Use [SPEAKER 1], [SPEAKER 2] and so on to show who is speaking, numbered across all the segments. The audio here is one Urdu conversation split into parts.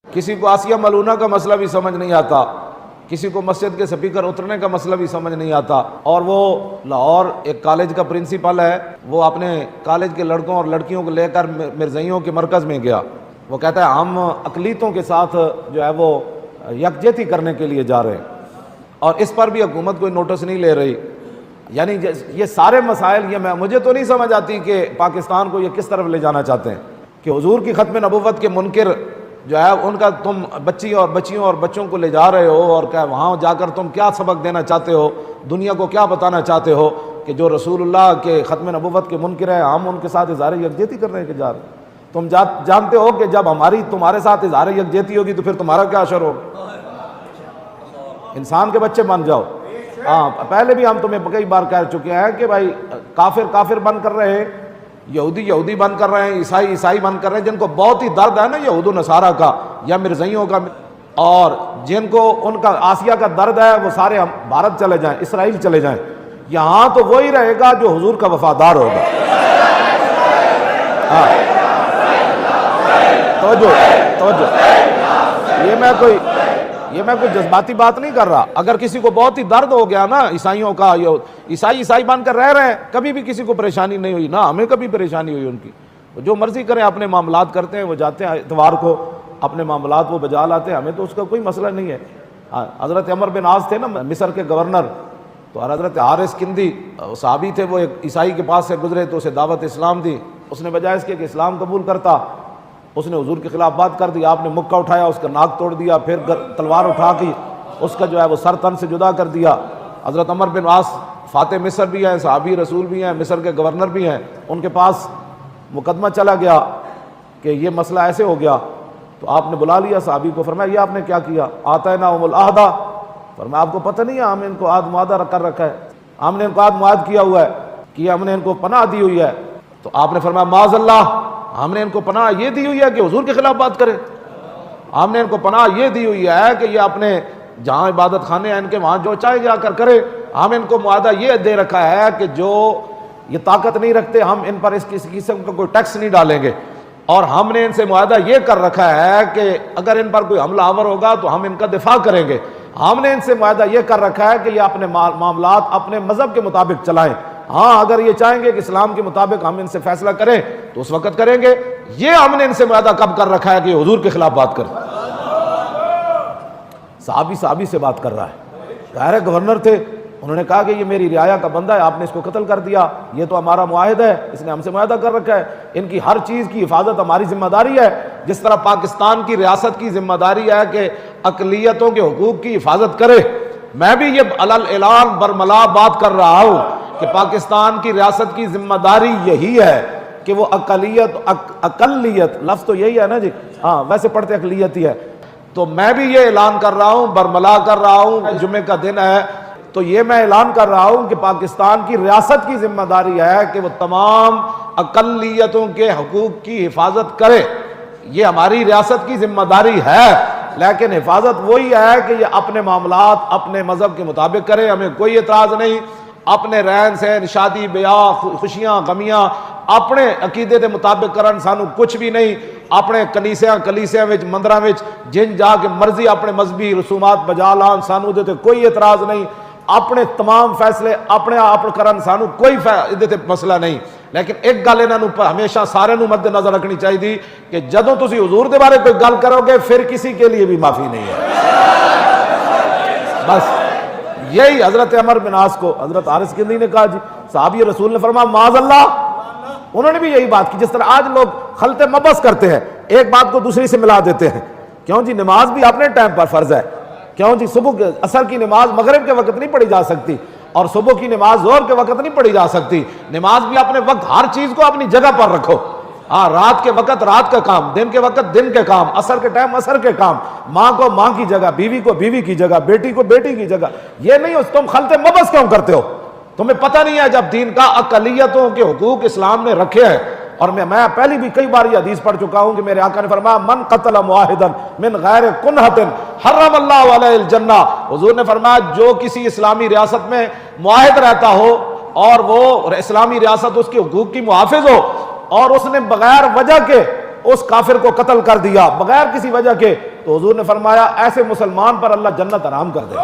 [SPEAKER 1] کسی کو آسیہ ملونہ کا مسئلہ بھی سمجھ نہیں آتا، کسی کو مسجد کے سپیکر اترنے کا مسئلہ بھی سمجھ نہیں آتا، اور وہ لاہور ایک کالج کا پرنسپل ہے، وہ اپنے کالج کے لڑکوں اور لڑکیوں کو لے کر مرزائیوں کے مرکز میں گیا، وہ کہتا ہے ہم اقلیتوں کے ساتھ جو ہے وہ یکجہتی کرنے کے لیے جا رہے ہیں، اور اس پر بھی حکومت کوئی نوٹس نہیں لے رہی۔ یعنی یہ سارے مسائل، یہ مجھے تو نہیں سمجھ آتی کہ پاکستان کو یہ کس طرف لے جانا چاہتے ہیں، کہ حضور کی ختم نبوت کے منکر جو ہے ان کا تم بچیوں اور بچوں کو لے جا رہے ہو، اور کہ وہاں جا کر تم کیا سبق دینا چاہتے ہو، دنیا کو کیا بتانا چاہتے ہو کہ جو رسول اللہ کے ختم نبوت کے منکر ہیں ہم ان کے ساتھ اظہار یکجہتی کرنے کے جا رہے ہیں۔ تم جانتے ہو کہ جب تمہارے ساتھ اظہار یکجہتی ہوگی تو پھر تمہارا کیا اثر ہوگا؟ انسان کے بچے بن جاؤ۔ ہاں، پہلے بھی ہم تمہیں کئی بار کہہ چکے ہیں کہ بھائی کافر بن کر رہے ہیں، یہودی بن کر رہے ہیں، عیسائی بن کر رہے ہیں، جن کو بہت ہی درد ہے نا یہود و نصارہ کا یا مرزائیوں کا، اور جن کو ان کا آسیہ کا درد ہے، وہ سارے ہم بھارت چلے جائیں، اسرائیل چلے جائیں، یہاں تو وہی رہے گا جو حضور کا وفادار ہوگا۔ ہاں، توجہ، یہ میں کوئی جذباتی بات نہیں کر رہا۔ اگر کسی کو بہت ہی درد ہو گیا نا عیسائیوں کا، عیسائی بن کر رہ رہے ہیں، کبھی بھی کسی کو پریشانی نہیں ہوئی، نہ ہمیں کبھی پریشانی ہوئی ان کی، جو مرضی کریں اپنے معاملات کرتے ہیں، وہ جاتے ہیں اتوار کو اپنے معاملات وہ بجا لاتے ہیں، ہمیں تو اس کا کوئی مسئلہ نہیں ہے۔ حضرت عمر بن عاص تھے نا مصر کے گورنر، تو حضرت حارث کندی صحابی تھے، وہ ایک عیسائی کے پاس سے گزرے تو اسے دعوت اسلام دی، اس نے بجائے اس کے کہ اسلام قبول کرتا، اس نے حضور کے خلاف بات کر دی، آپ نے مکہ اٹھایا، اس کا ناک توڑ دیا، پھر تلوار اٹھا کے اس کا جو ہے وہ سر تن سے جدا کر دیا۔ حضرت عمر بن عاص فاتح مصر بھی ہیں، صحابی رسول بھی ہیں، مصر کے گورنر بھی ہیں، ان کے پاس مقدمہ چلا گیا کہ یہ مسئلہ ایسے ہو گیا، تو آپ نے بلا لیا صحابی کو، فرمایا یہ آپ نے کیا کیا؟ آتیناہم العہد، فرمایا آپ کو پتہ نہیں ہے ہم نے ان کو عہد معاہدہ کر رکھا ہے، ہم نے ان کو عہد معاہد کیا ہوا ہے کہ ہم نے ان کو پناہ دی ہوئی ہے۔ تو آپ نے فرمایا معاذ اللہ، ہم نے ان کو پناہ یہ دی ہوئی ہے کہ حضور کے خلاف بات کرے، ہم نے ان کو پناہ یہ دی ہوئی ہے کہ یہ اپنے جہاں عبادت خانے ہیں ان کے وہاں جو چاہے جا کر کرے، ہم ان کو معاہدہ یہ دے رکھا ہے کہ جو یہ طاقت نہیں رکھتے ہم ان پر اس قسم کا کوئی ٹیکس نہیں ڈالیں گے، اور ہم نے ان سے معاہدہ یہ کر رکھا ہے کہ اگر ان پر کوئی حملہ آور ہوگا تو ہم ان کا دفاع کریں گے، ہم نے ان سے معاہدہ یہ کر رکھا ہے کہ یہ اپنے معاملات اپنے مذہب کے مطابق چلائیں، ہاں اگر یہ چاہیں گے کہ اسلام کے مطابق ہم ان سے فیصلہ کریں تو اس وقت کریں گے۔ یہ ہم نے ان سے معاہدہ کب کر رکھا ہے کہ حضور کے خلاف بات کریں؟ صحابی سے بات کر رہا ہے، ظاہر ہے گورنر تھے، انہوں نے کہا کہ یہ میری رعایا کا بندہ ہے، آپ نے اس کو قتل کر دیا، یہ تو ہمارا معاہدہ ہے، اس نے ہم سے معاہدہ کر رکھا ہے، ان کی ہر چیز کی حفاظت ہماری ذمہ داری ہے، جس طرح پاکستان کی ریاست کی ذمہ داری ہے کہ اقلیتوں کے حقوق کی حفاظت کرے۔ میں بھی یہ اعلان برملا بات کر رہا ہوں کہ پاکستان کی ریاست کی ذمہ داری یہی ہے کہ وہ اقلیت لفظ تو یہی ہے نا جی، ہاں ویسے پڑھتے اقلیت ہی ہے، تو میں بھی یہ اعلان کر رہا ہوں، برملا کر رہا ہوں، جمعے کا دن ہے تو یہ میں اعلان کر رہا ہوں کہ پاکستان کی ریاست کی ذمہ داری ہے کہ وہ تمام اقلیتوں کے حقوق کی حفاظت کرے، یہ ہماری ریاست کی ذمہ داری ہے، لیکن حفاظت وہی ہے کہ یہ اپنے معاملات اپنے مذہب کے مطابق کرے، ہمیں کوئی اعتراض نہیں، اپنے رہن سہن شادی بیاہ خوشیاں غمیاں اپنے عقیدے کے مطابق کرن سانو کچھ بھی نہیں، اپنے کلیسیاں وچ مندراں وچ جن جا کے مرضی اپنے مذہبی رسومات بجا لان سانو دے تے کوئی اعتراض نہیں، اپنے تمام فیصلے اپنے آپ کرن سانو کوئی دے تے مسئلہ نہیں، لیکن ایک گل انہاں نوں ہمیشہ سارے نوں مد نظر رکھنی چاہیے کہ جدوں تسی حضور دے بارے کوئی گل کرو گے پھر کسی کے لیے بھی معافی نہیں ہے۔ بس یہی حضرت عمر بن عاص کو حضرت حارث کندی نے کہا جی، صحابی رسول نے فرمایا معاذ اللہ، انہوں نے بھی یہی بات کی، جس طرح آج لوگ خلط مبس کرتے ہیں، ایک بات کو دوسری سے ملا دیتے ہیں، کیوں جی نماز بھی اپنے ٹائم پر فرض ہے، کیوں جی صبح عصر کی نماز مغرب کے وقت نہیں پڑھی جا سکتی، اور صبح کی نماز ظہر کے وقت نہیں پڑھی جا سکتی، نماز بھی اپنے وقت ہر چیز کو اپنی جگہ پر رکھو، ہاں رات کے وقت رات کا کام، دن کے وقت دن کے کام، عصر کے ٹائم عصر کے کام، ماں کو ماں کی جگہ، بیوی کو بیوی کی جگہ، بیٹی کو بیٹی کی جگہ، یہ نہیں تم خلط مبس کیوں کرتے ہو؟ تمہیں پتہ نہیں ہے جب دین کا اقلیتوں کے حقوق اسلام نے رکھے ہیں، اور میں پہلی بھی کئی بار یہ حدیث پڑھ چکا ہوں کہ میرے آقا نے فرمایا من قتل معاہدا من غیر کنہۃ حرم اللہ علیہ الجنہ، حضور نے فرمایا جو کسی اسلامی ریاست میں معاہد رہتا ہو اور وہ اسلامی ریاست اس کے حقوق کی محافظ ہو اور اس نے بغیر وجہ کے اس کافر کو قتل کر دیا بغیر کسی وجہ کے، تو حضور نے فرمایا ایسے مسلمان پر اللہ جنت حرام کر دے۔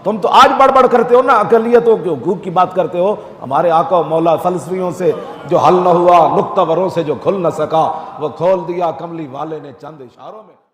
[SPEAKER 1] تم تو آج بڑھ بڑھ کرتے ہو نا، اقلیتوں کے حقوق کی بات کرتے ہو، ہمارے آقا و مولا فلسفیوں سے جو حل نہ ہوا، نکتہ وروں سے جو کھل نہ سکا، وہ کھول دیا کملی والے نے چند اشاروں میں۔